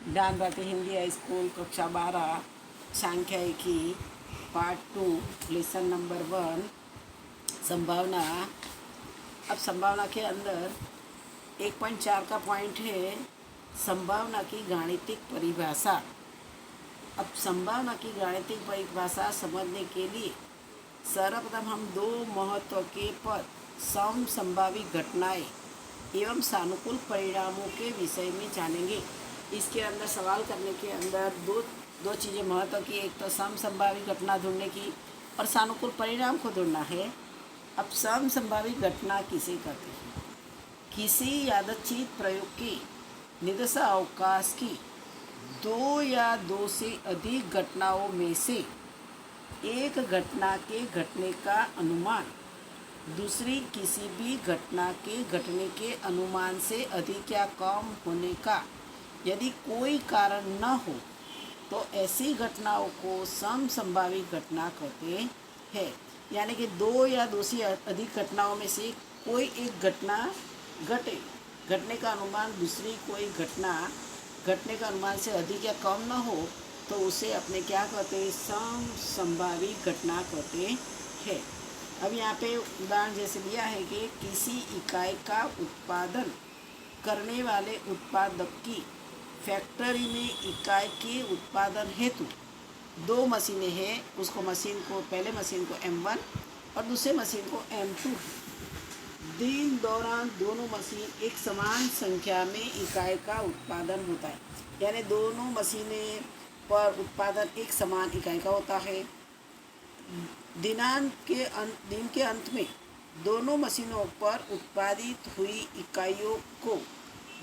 ज्ञान Bharti Hindi high school कक्षा 12 सांख्यिकी पार्ट 2 लेसन नंबर 1 संभावना। अब संभावना के अंदर 1.4 का पॉइंट है संभावना की गाणितिक परिभाषा। अब संभावना की गाणितिक परिभाषा समझने के लिए सर्वप्रथम हम दो महत्व के पद समसंभावी घटनाएं एवं सानुकूल परिणामों के विषय में जानेंगे। इसके अंदर सवाल करने के अंदर दो चीज़ें महत्व की, एक तो समसंभावी घटना ढूंढने की और सानुकूल परिणाम को ढूंढना है। अब समसंभावी घटना किसे कहते हैं? किसी यादृच्छिक प्रयोग के निर्देशावकाश की दो या दो से अधिक घटनाओं में से एक घटना के घटने का अनुमान दूसरी किसी भी घटना के घटने के अनुमान से अधिक या कम होने का यदि कोई कारण न हो तो ऐसी घटनाओं को समसंभावी घटना कहते हैं। यानी कि दो या दो से अधिक घटनाओं में से कोई एक घटना घटने का अनुमान दूसरी कोई घटना घटने का अनुमान से अधिक या कम न हो तो उसे अपने क्या कहते हैं? समसंभावी घटना कहते हैं। अब यहाँ पे उदाहरण जैसे दिया है कि किसी इकाई का उत्पादन करने वाले उत्पादक की फैक्ट्री में इकाई के उत्पादन हेतु दो मशीनें हैं। उसको पहले मशीन को M1 और दूसरे मशीन को M2। दिन दौरान दोनों मशीन एक समान संख्या में इकाई का उत्पादन होता है, यानी दोनों मशीनें पर उत्पादन एक समान इकाई का होता है। दिन के अंत में दोनों मशीनों पर उत्पादित हुई इकाइयों को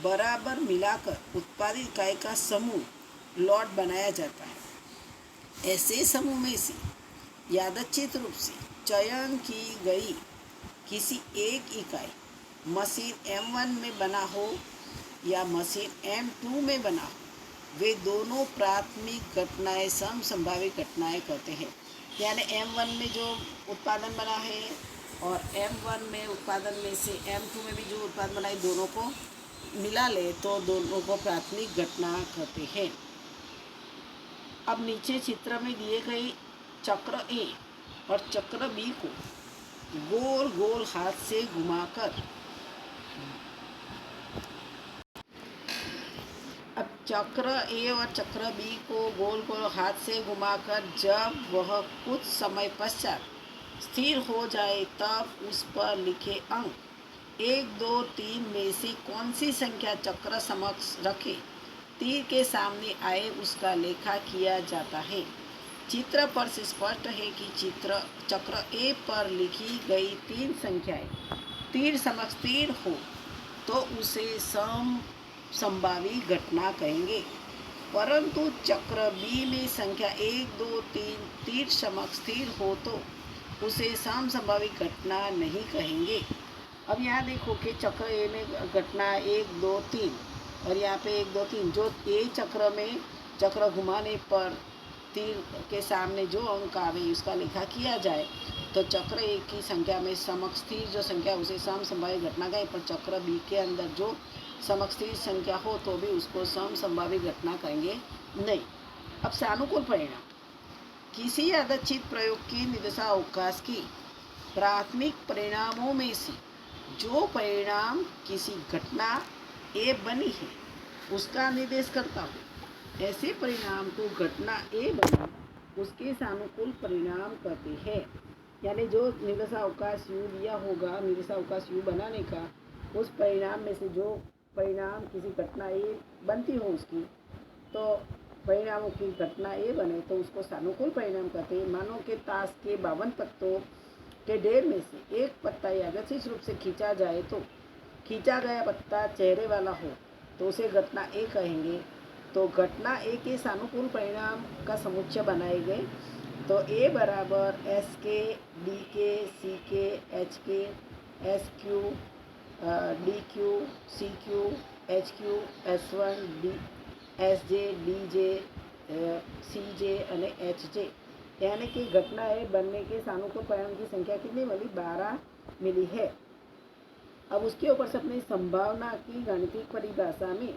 बराबर मिलाकर उत्पादित इकाई का समूह लॉट बनाया जाता है। ऐसे समूह में से यादृच्छिक रूप से चयन की गई किसी एक इकाई मशीन M1 में बना हो या मशीन M2 में बना हो, वे दोनों प्राथमिक घटनाएं समसंभावी घटनाएं कहते हैं। यानी M1 में जो उत्पादन बना है और M1 में उत्पादन में से M2 में भी जो उत्पादन बना है, दोनों को मिला ले तो दोनों को प्राथमिक घटना कहते हैं। अब नीचे चित्र में दिए गए चक्र A और चक्र B को गोल गोल हाथ से घुमाकर अब चक्र A और चक्र B को गोल गोल हाथ से घुमाकर जब वह कुछ समय पश्चात स्थिर हो जाए तब उस पर लिखे अंक 1, 2, 3 में से कौन सी संख्या चक्र समक्ष रखे तीर के सामने आए उसका लेखा किया जाता है। चित्र पर से स्पष्ट है कि चक्र A पर लिखी गई 3 संख्याएं तीर समक्ष तीर हो तो उसे समसंभावी घटना कहेंगे, परंतु चक्र B में संख्या 1, 2, 3 तीर समक्ष तीर हो तो उसे समसंभावी घटना नहीं कहेंगे। अब यहाँ देखो कि चक्र A में घटना 1, 2, 3 और यहाँ पे 1, 2, 3 जो A चक्र में चक्र घुमाने पर तीर के सामने जो अंक आवे उसका लेखा किया जाए तो चक्र A की संख्या में समक्ष तीर जो संख्या उसे समसंभावी घटना कहें, पर चक्र B के अंदर जो समक्ष तीर संख्या हो तो भी उसको समसंभावी घटना कहेंगे नहीं। अब सानुकूल परिणाम किसी यादृच्छिक प्रयोग के निर्देशावकाश की प्राथमिक परिणामों में से जो परिणाम किसी घटना A बनी है उसका निर्देश करता हो, ऐसे परिणाम को घटना A बनी उसके सानुकूल परिणाम कहते हैं। यानी जो निर्देशावकाश U दिया होगा, निर्देशावकाश U बनाने का, उस परिणाम में से जो परिणाम किसी घटना A बनती हो उसकी, तो परिणामों की घटना A बने तो उसको सानुकूल परिणाम कहते हैं। मानो कि ताश के 52 पत्तों के ढेर में से एक पत्ता यादृच्छिक रूप से खींचा जाए तो खींचा गया पत्ता चेहरे वाला हो तो उसे घटना A कहेंगे। तो घटना A के सानुकूल परिणाम का समुच्चय बनाएंगे तो A बराबर SK, DK, CK, HK, SQ, DQ, CQ, HQ, S1, SJ, DJ, CJ અને HJ। यानी कि घटना A बनने के सानुकूल परिणाम की संख्या कितनी मिली? 12 मिली है। अब उसके ऊपर से अपनी संभावना की गाणितिक परिभाषा में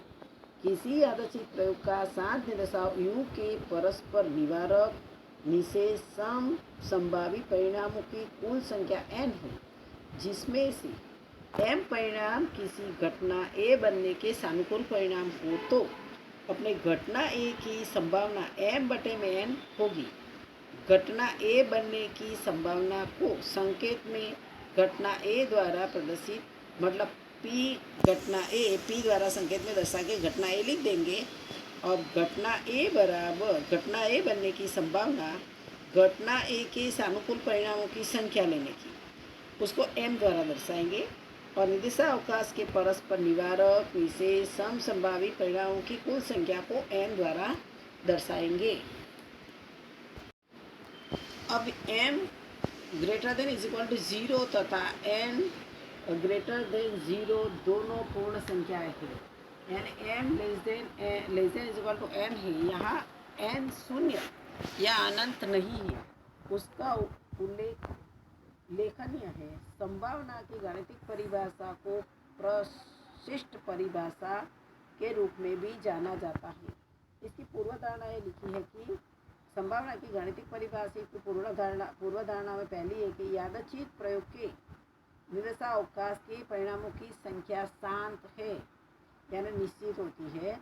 किसी यादृच्छिक प्रयोग का सात निर्देशांक u के परस्पर निवारक निषेध सम संभावित परिणामों की कुल संख्या n है, जिसमें से m परिणाम किसी घटना a बनने के सानुकूल परिणाम हो तो अपने घटना a की संभावना m बटे में n होगी। घटना a बनने की संभावना को संकेत में घटना a द्वारा प्रदर्शित मतलब p घटना a p द्वारा संकेत में दर्शा के घटना a लिख देंगे और घटना a बराबर घटना a बनने की संभावना घटना a के सानुकूल परिणामों की संख्या लेने की, उसको m द्वारा दर्शाएंगे और निर्देशावकाश के परस्पर निवारक निषेध सम संभावित परिणामों की कुल संख्या को n द्वारा दर्शाएंगे। अब m greater than is equal to 0 तथा n ग्रेटर देन 0 दोनों पूर्ण संख्याएं हैं, यानी m less than is equal to n है। यहाँ n शून्य या अनंत नहीं है, उसका उल्लेख लेखनीय है। संभावना की गाणितिक परिभाषा को प्रशिष्ट परिभाषा के रूप में भी जाना जाता है। इसकी पूर्वधारणा ये लिखी है कि संभावना की गाणितिक परिभाषा की पूर्वधारणा में पहली है कि यादृच्छिक प्रयोग के निर्देशावकाश के परिणामों की संख्या शांत है, यानी निश्चित होती है।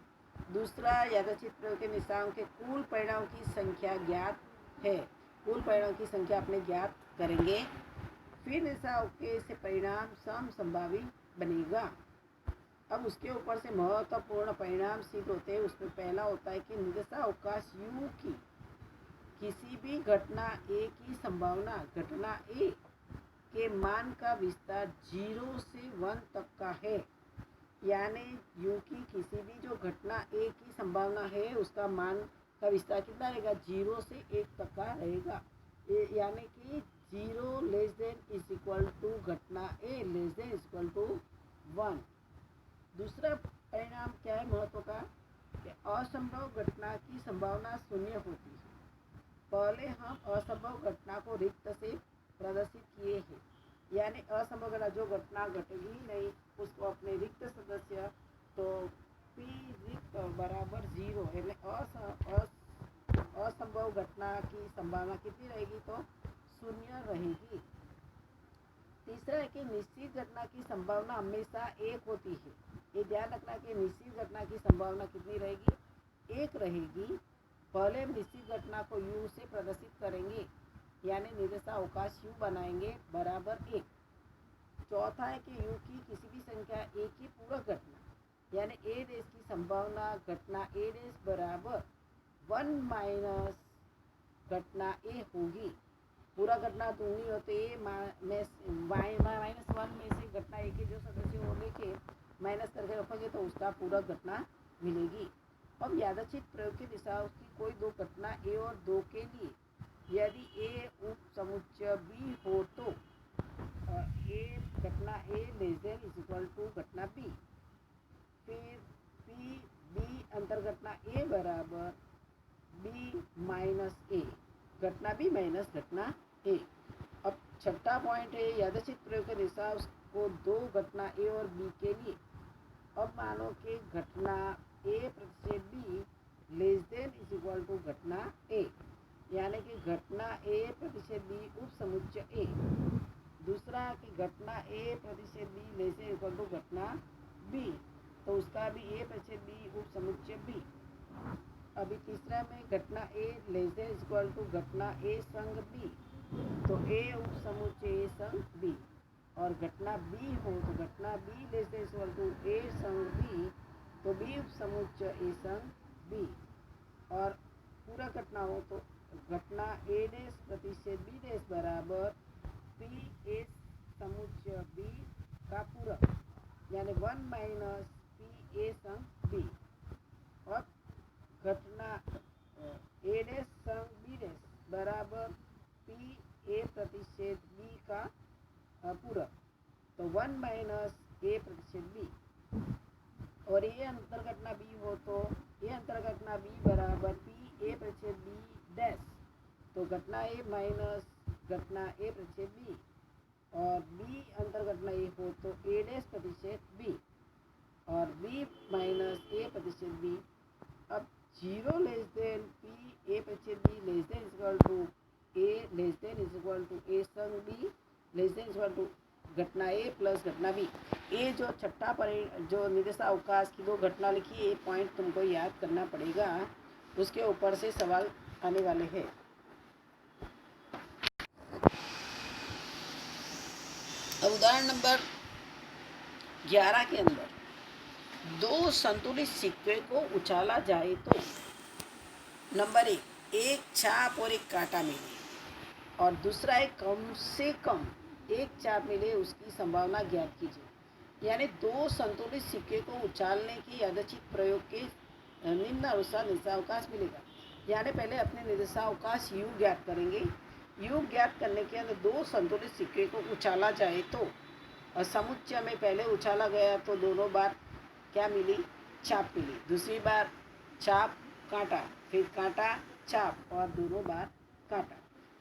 दूसरा, यादृच्छिक प्रयोग के निर्देशांक के कुल परिणामों की संख्या ज्ञात है। कुल परिणाम की संख्या अपने ज्ञात करेंगे, फिर निर्देशावकाश से परिणाम सम संभावित बनेगा। अब उसके ऊपर से महत्वपूर्ण परिणाम सिद्ध होते हैं। उसमें पहला होता है कि निर्देशावकाश u की किसी भी घटना a की संभावना घटना a के मान का विस्तार 0 से 1 तक का है, यानी u की किसी भी जो घटना a की संभावना है उसका मान का विस्तार कितना रहेगा, 0 से 1 तक का रहेगा, यानी कि 0 less than is equal to घटना a less than is equal to 1। दूसरा परिणाम क्या है महत्व का, कि असंभव घटना की संभावना शून्य होती है। पहले हम असंभव घटना को रिक्त से प्रदर्शित किए हैं, यानी असंभव घटना जो घटना घटेगी नहीं उसको अपने रिक्त सदस्य, तो p रिक्त बराबर 0 है, असंभव घटना की संभावना कितनी रहेगी, तो शून्य रहेगी। तीसरा है कि निश्चित घटना की संभावना हमेशा 1 होती है। ये ध्यान रखना कि निश्चित घटना की संभावना कितनी रहेगी, 1 रहेगी। पहले हम निश्चित घटना को u से प्रदर्शित करेंगे, यानी निर्देशावकाश u बनाएंगे बराबर 1। चौथा है कि u की किसी भी संख्या a की पूरक घटना, यानी a डेश की संभावना घटना a डेश बराबर 1 माइनस घटना a होगी। पूरा घटना दूनी होते -1 में से घटना a के जो सदस्य वो लेके माइनस करके रखोगे तो उसका पूरा घटना मिलेगी। अब यादृच्छिक प्रयोग की दिशा उसकी कोई दो घटना a और 2 के लिए यदि a उप समुच्चय b हो तो a घटना a less than is equal to घटना b, फिर p b अंतर घटना a बराबर b माइनस a, घटना b माइनस घटना a। अब छठा पॉइंट है यादृच्छिक प्रयोग की दिशा उसको दो घटना a और b के लिए। अब मानो कि घटना a प्रतिशत b less than is equal to घटना a, यानी कि घटना a प्रतिशत b उप समुच्चय a। दूसरा कि घटना a प्रतिशत b less than equal to घटना b, तो उसका भी a प्रतिशत b उप समुच्चय b। अभी तीसरा में घटना a less than equal to घटना a संग b, तो a उप समुच्चय a संग b। और घटना b हो तो घटना b less than equal to a संग b, तो b उप समुच्चय a संग b। और पूरा घटना हो तो घटना a डेश प्रतिशत b डेश बराबर p a समुच्चय b का पूरक, यानी 1 माइनस p a संग b। और घटना a डेश संग b डेश बराबर p a प्रतिशत b का पूरक, तो 1 माइनस a प्रतिशत b। और ये अंतर घटना b हो तो ये अंतर घटना b बराबर p a प्रतिशत b डैश, तो घटना a माइनस घटना a प्रतिशत b। और b अंतर घटना a हो तो a डैश प्रतिशत b। और b माइनस ए प्रतिशत b। अब 0 लेस देन p a प्रतिशत b less than equal to a less than equal to a संग b less than equal to घटना ए प्लस घटना बी। ये जो छठा जो निर्देशावकाश की दो घटना लिखी है, ये पॉइंट तुमको याद करना पड़ेगा, उसके ऊपर से सवाल आने वाले हैं। अब उदाहरण नंबर 11 के अंदर दो संतुलित सिक्के को उछाला जाए तो नंबर 1 एक छाप और एक कांटा मिले, और दूसरा है कम से कम एक चाप मिले, उसकी संभावना ज्ञात कीजिए। यानी दो संतुलित सिक्के को उछालने की यादृच्छिक प्रयोग के निम्नानुसार निर्देशावकाश मिलेगा। यानी पहले अपने निर्देशावकाश u ज्ञात करेंगे। u ज्ञात करने के अंदर दो संतुलित सिक्के को उछाला जाए तो समुच्चय में पहले उछाला गया तो दोनों बार क्या मिली, छाप मिली। दूसरी बार छाप कांटा, फिर कांटा छाप और दोनों बार कांटा।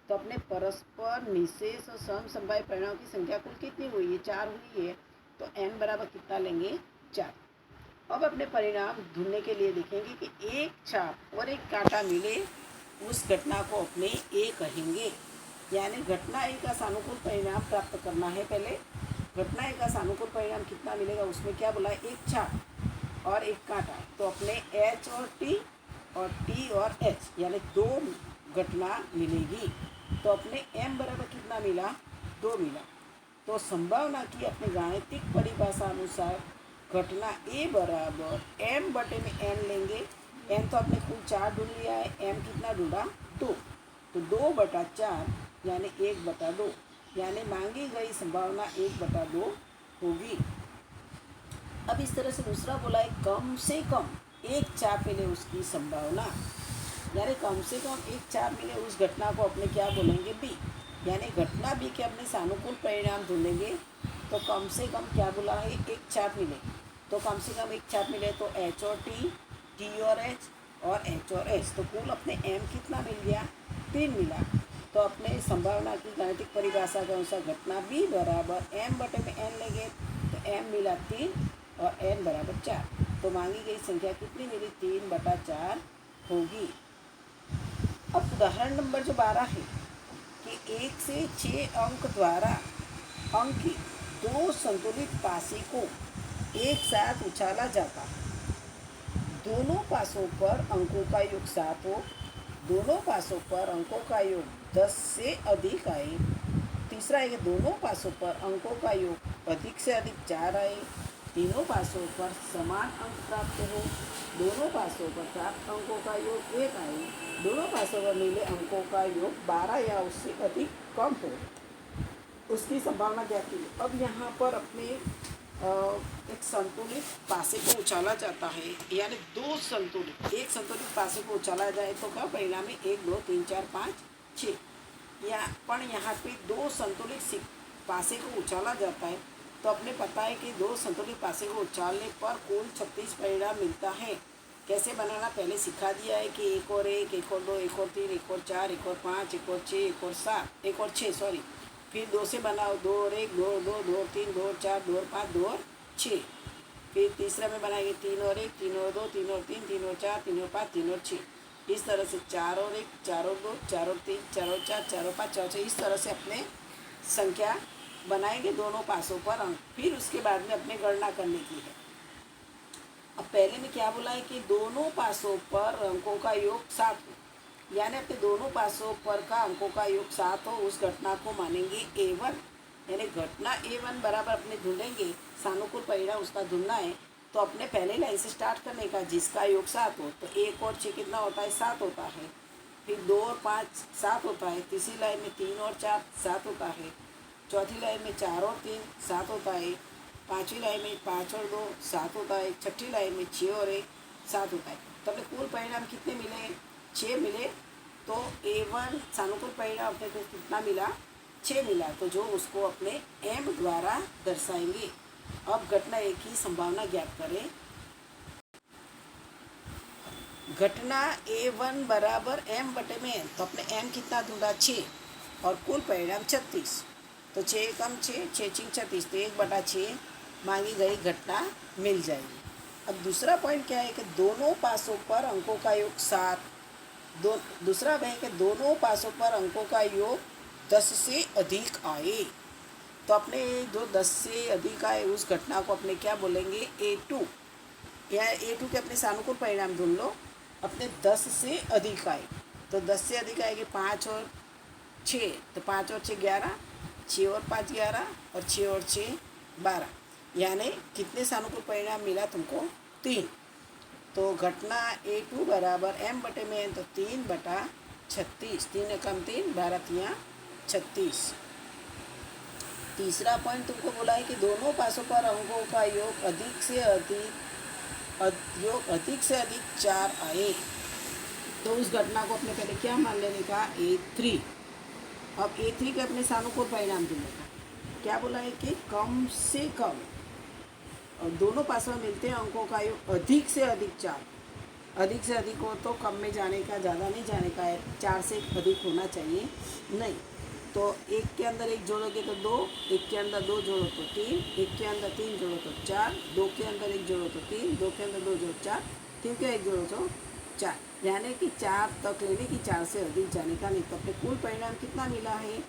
तो अपने परस्पर निशेष और समसंभाव्य परिणामों की संख्या कुल कितनी हुई है, 4 हुई है। तो n बराबर कितना लेंगे, 4। अब अपने परिणाम ढूंढने के लिए देखेंगे कि एक छाप और एक कांटा मिले, उस घटना को अपने a कहेंगे। यानी घटना a का सानुकूल परिणाम प्राप्त करना है। पहले घटना a का सानुकूल परिणाम कितना मिलेगा, उसमें क्या बोला, एक छाप और एक कांटा। तो अपने h और t और t और h यानी दो घटना मिलेगी। तो अपने m बराबर कितना मिला, 2 मिला। तो संभावना की अपने गाणितिक परिभाषा अनुसार घटना a बराबर m बटे में n लेंगे। n तो अपने कुल 4 ढूंढ लिया है, m कितना ढूंढा, 2। तो 2/4 यानी 1/2, यानी मांगी गई संभावना 1/2 होगी। अब इस तरह से दूसरा बोला है कम से कम एक चाप मिले, उसकी संभावना, यानी कम से कम एक चाप मिले उस घटना को अपने क्या बोलेंगे, बी। यानी घटना बी के अपने सानुकूल परिणाम ढूंढेंगे। तो कम से कम क्या बोला है, एक चाप मिले। तो कम से कम एक चाप मिले तो h और t और h और h और h। तो कुल अपने m कितना मिल गया, 3 मिला। तो अपने संभावना की गाणितिक परिभाषा के अनुसार घटना b बराबर m बटे में n लेंगे। तो m मिला 3 और n बराबर 4। तो मांगी गई संख्या कितनी मिली, 3/4 होगी। अब उदाहरण नंबर जो 12 है कि 1 से 6 अंक द्वारा अंकित दो संतुलित पासे को एक साथ उछाला जाता है। दोनों पासों पर अंकों का योग 7 हो, दोनों पासों पर अंकों का योग 10 से अधिक आए। तीसरा है कि दोनों पासों पर अंकों का योग अधिक से अधिक 4 आए। तीनों पासों पर समान अंक प्राप्त हो, दोनों पासों पर प्राप्त अंकों का योग 1 आए। दोनों पासों पर मिले अंकों का योग 12 या उससे अधिक कम हो, उसकी संभावना क्या की। अब यहाँ पर अपने एक संतुलित पासे को उछाला जाता है, यानी दो संतुलित, एक संतुलित पासे को उछाला जाए तो क्या परिणाम है, 1 2 3 4 5 6। यहाँ पे दो संतुलित पासे को उछाला जाता है। तो अपने पता है कि दो संतुलित पासे को उछालने पर कुल 36 परिणाम मिलता है। कैसे बनाना पहले सिखा दिया है कि 1 और 1, 1 और 2, 1 और 3, 1 और 4, 1 और 5, 1 और 6, 1 और 7, 1 और 6 सॉरी। फिर 2 से बनाओ, 2 और 1, 2 और 2, 2 और 3, 2 और 4, 2 और 5, 2 और 6। फिर तीसरा में बनाएंगे 3 और 1, 3 और 2, 3 और 3, 3 और 4, 3 और 5, 3 और 6। इस तरह से 4 और 1, 4 और 2, 4 और 3, 4 और 4, 4 और 5, 4 और 6। इस तरह से अपने संख्या बनाएंगे दोनों पासों पर अंक। फिर उसके बाद में अपने गणना करने की है। अब पहले में क्या बोला है कि दोनों पासों पर अंकों का योग 7 हो, यानी अपने दोनों पासों पर का अंकों का योग 7 हो, उस घटना को मानेंगे A1। यानी घटना A1 बराबर अपने ढूंढेंगे, सानुकूल परिणाम उसका ढूंढना है। तो अपने पहले लाइन से स्टार्ट करने का, जिसका योग 7 हो। तो 1 और 6 कितना होता है, 7 होता है। फिर 2 और 5 7 होता है। तीसरी लाइन में 3 और 4 7 होता है। चौथी लाइन में 4 और 3 7 होता है। पांचवी लाइन में 5 और 2 7 होता है। छठी लाइन में 6 और 1 7 होता है। तो अपने कुल परिणाम कितने मिले, 6 मिले। तो A1 सानुकूल परिणाम अपने को कितना मिला, 6 मिला। तो जो उसको अपने m द्वारा दर्शाएंगे। अब घटना A की संभावना ज्ञात करें। घटना A1 बराबर m बटे में n। तो अपने m कितना ढूंढा, 6, और कुल परिणाम 36। तो 6 कम 6, 6 6 36, तो 1/6 मांगी गई घटना मिल जाएगी। अब दूसरा पॉइंट क्या है कि दोनों पासों पर अंकों का योग 7, दूसरा है कि दोनों पासों पर अंकों का योग 10 से अधिक आए। तो अपने जो 10 से अधिक आए उस घटना को अपने क्या बोलेंगे, A2। या A2 के अपने सानुकूल परिणाम ढूंढ लो। अपने 10 से अधिक आए, तो 10 से अधिक आएगी 5 और 6, तो 5 और 6 11, 6 और 5 11 और 6 और 6 12। यानी कितने सानुकूल परिणाम मिला तुमको, 3। तो घटना A2 बराबर M/n, तो 3/36, 3 एकम 3, 12 तियाँ 36। तीसरा पॉइंट तुमको बोला है कि दोनों पासों पर अंकों का योग अधिक से अधिक 4 आए। तो उस घटना को अपने पहले क्या मान लेने का, A3। अब A3 के अपने सानुकूल परिणाम देने का क्या बोला है कि कम से कम, और दोनों पासों में मिलते हैं अंकों का योग अधिक से अधिक 4। अधिक से अधिक हो तो कम में जाने का, ज़्यादा नहीं जाने का है, 4 से अधिक होना चाहिए नहीं। तो एक के अंदर एक जोड़ोगे तो 2, एक के अंदर 2 जोड़ो तो 3, एक के अंदर 3 जोड़ो तो 4, 2 के अंदर 1 जोड़ो तो 3, 2 के अंदर 2 जोड़ो 4, 3 के 1 जोड़ो तो 4। यानी कि 4 तक लेने की, 4 से अधिक जाने का नहीं। तो अपने कुल परिणाम कितना मिला है,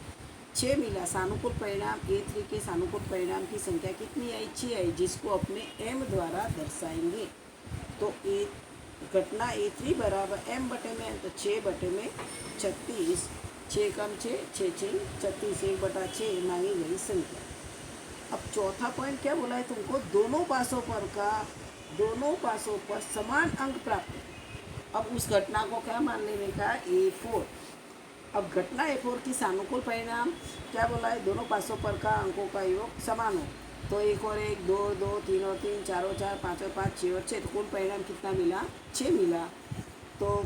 6 मिला। सानुकूल परिणाम A3 के सानुकूल परिणाम की संख्या कितनी आई, 6 आई, जिसको अपने M द्वारा दर्शाएंगे। तो घटना A3 बराबर M/n, तो 6/36, 6 कम 6, 6 6 36, 1/6 मांगी गई संख्या। अब चौथा पॉइंट क्या बोला है तुमको, दोनों पासों पर समान अंक प्राप्त। अब उस घटना को क्या मान लेने का, A4। अब घटना A4 की सानुकूल परिणाम क्या बोला है, दोनों पासों पर का अंकों का योग समान हो। तो 1 और 1 2, 2 3 और 3 4 और 4, 5 और 5 6 और 6। तो कुल परिणाम कितना मिला, 6 मिला। तो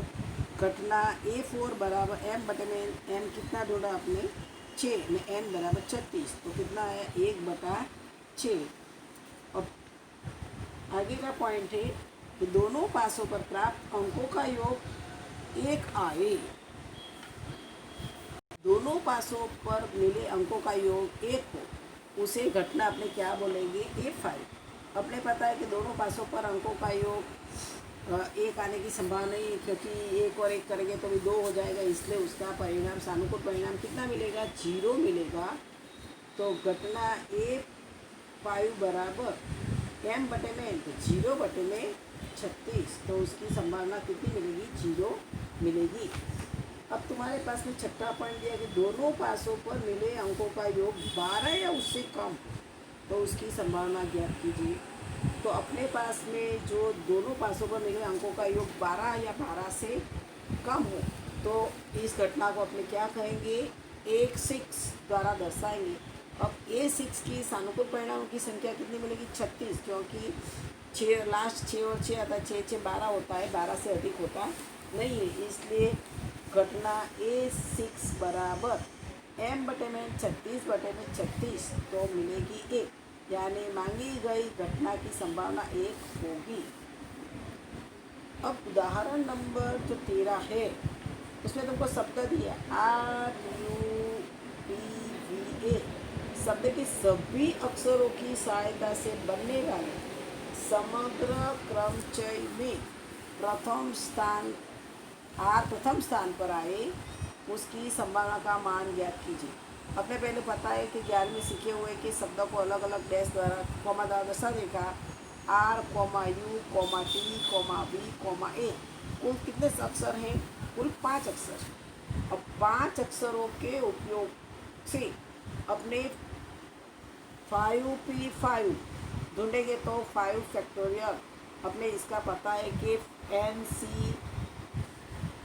घटना A4 बराबर M/n, कितना ढूंढा आपने, 6 में n बराबर 36, तो कितना है, 1/6। अब आगे का पॉइंट है कि दोनों पासों पर प्राप्त अंकों का योग 1 आए। दोनों पासों पर मिले अंकों का योग 1 हो, उसे घटना अपने क्या बोलेंगे, A5। अपने पता है कि दोनों पासों पर अंकों का योग 1 आने की संभावना नहीं, क्योंकि 1 और 1 करेंगे तो भी 2 हो जाएगा, इसलिए उसका परिणाम, सानुकूल परिणाम कितना मिलेगा, 0 मिलेगा। तो घटना A5 बराबर M/n, तो 0/36, तो उसकी संभावना कितनी मिलेगी, 0 मिलेगी। अब तुम्हारे पास में छठा पॉइंट दिया कि दोनों पासों पर मिले अंकों का योग 12 या उससे कम, तो उसकी संभावना ज्ञात कीजिए। तो अपने पास में जो दोनों पासों पर मिले अंकों का योग 12 या 12 से कम हो, तो इस घटना को अपने क्या कहेंगे, A6 द्वारा दर्शाएंगे। अब A6 की सानुकूल परिणामों की संख्या कितनी मिलेगी, 36, क्योंकि 6 लास्ट 6 और 6 आता है, 6 6 12 होता है, 12 से अधिक होता नहीं है, इसलिए घटना A6 बराबर M/n, 36/36, तो मिलेगी 1। यानी मांगी गई घटना की संभावना 1 होगी। अब उदाहरण नंबर जो 13 है, उसमें तुमको शब्द दिया RUPVA। शब्द के सभी अक्षरों की सहायता से बनने वाले समग्र क्रमचय में प्रथम स्थान पर आए, उसकी संभावना का मान ज्ञात कीजिए। अपने पहले पता है कि 11 में सीखे हुए कि शब्दों को अलग अलग डैश द्वारा, कॉमा द्वारा दर्शा देगा, R, U, T, V, A। कुल कितने अक्षर हैं, कुल 5 अक्षर। अब 5 अक्षरों के उपयोग से अपने 5P5 ढूंढेंगे, तो 5 फैक्टोरियल। अपने इसका पता है कि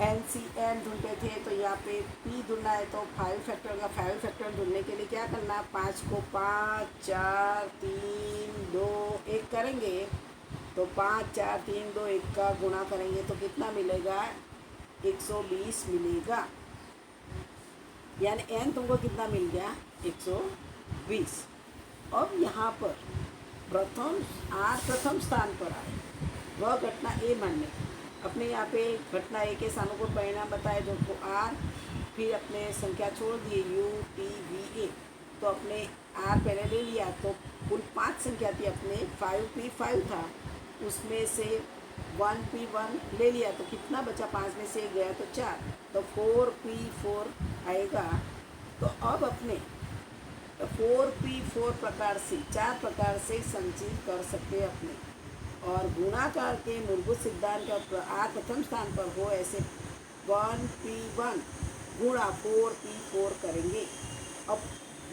NCN ढूंढते थे, तो यहाँ पे P ढूंढना है, तो 5 फैक्टोरियल का 5 फैक्टोरियल ढूंढने के लिए क्या करना है, 5 को 5 4 3 2 1 करेंगे, तो 5 4 3 2 1 का गुणा करेंगे तो कितना मिलेगा, 120 मिलेगा। यानी n तुमको कितना मिल गया, 120। अब यहाँ पर प्रथम स्थान पर आए, वह घटना A मानने। अपने यहाँ पे घटना A के सानुकूल परिणाम बताए, जो को R, फिर अपने संख्या छोड़ दिए UTVA। तो अपने R पहले ले लिया, तो कुल 5 संख्या थी, अपने 5P5 था, उसमें से 1P1 ले लिया तो कितना बचा, 5 में से 1 गया तो 4, तो 4P4 आएगा। तो अब अपने 4P4 प्रकार से 4 प्रकार से संचित कर सकते हैं अपने। और गुणाकार के मूलभूत सिद्धांत का आर प्रथम स्थान पर हो ऐसे 1P1 गुणा 4P4 करेंगे। अब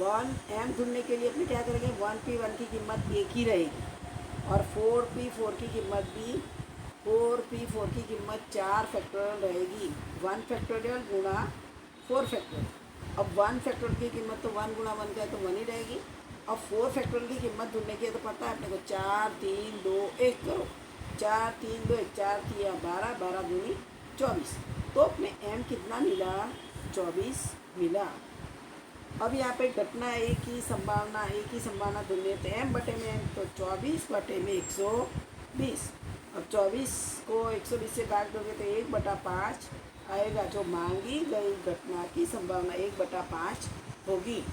1M ढूंढने के लिए अपने क्या करेंगे, 1P1 की कीमत 1 ही रहेगी और 4P4 की कीमत भी 4P4 की कीमत 4 फैक्टोरियल रहेगी। 1 फैक्टोरियल गुणा 4 फैक्टोरियल। अब 1 फैक्टोरियल की कीमत तो 1 गुणा 1 का है तो 1 ही रहेगी। अब 4 फैक्टोरियल की कीमत ढूंढने की है तो पता है अपने को 4 3 2 1 करो, 4 3 2 1, 4 3 12, 12 दूनी 24। तो अपने M कितना मिला, 24 मिला। अब यहाँ पे घटना एक ही संभावना ढूंढनी है तो M बटे में M, तो 24 बटे में 120। अब 24 को 120 से भाग दोगे तो 1/5 आएगा, जो मांगी गई घटना की संभावना 1/5 होगी।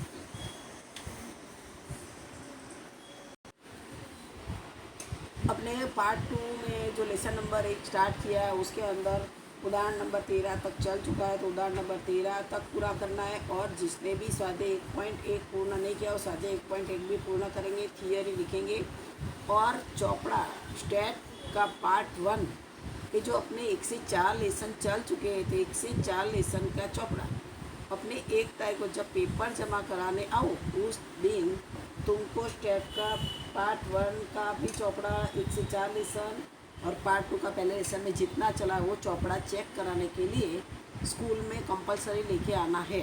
अपने पार्ट 2 में जो लेसन नंबर 1 स्टार्ट किया है उसके अंदर उदाहरण नंबर 13 तक चल चुका है, तो उदाहरण नंबर 13 तक पूरा करना है। और जिसने भी स्वाध्याय 1.1 पूर्ण नहीं किया वो स्वाध्याय 1.1 भी पूर्ण करेंगे, थियरी लिखेंगे। और चोपड़ा स्टेट का पार्ट 1 ये जो अपने 1 से 4 लेसन चल चुके हैं, तो 1 से 4 लेसन का चोपड़ा अपने 1 तारीख को जब पेपर जमा कराने आओ उस दिन तुमको स्टेट का पार्ट 1 का भी चोपड़ा 1 से 4 लेसन और पार्ट 2 का पहले लेसन में जितना चला वो चोपड़ा चेक कराने के लिए स्कूल में कंपलसरी लेके आना है।